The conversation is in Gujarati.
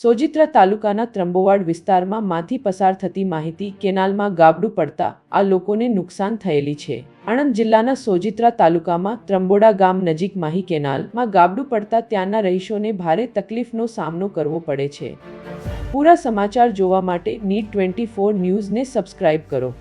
સોજિત્રા તાલુકાના ત્રંબોવાડ વિસ્તારમાં માંથી પસાર થતી માહિતી કેનાલમાં ગાબડું પડતા આ લોકોને નુકસાન થયેલી છે। આણંદ જિલ્લાના સોજિત્રા તાલુકામાં ત્રંબોડા ગામ નજીક માહી કેનાલમાં ગાબડું પડતા ત્યાંના રહીશોને ભારે તકલીફનો સામનો કરવો પડે છે। પૂરા સમાચાર જોવા માટે NEET 24 ન્યૂઝને સબસ્ક્રાઇબ કરો।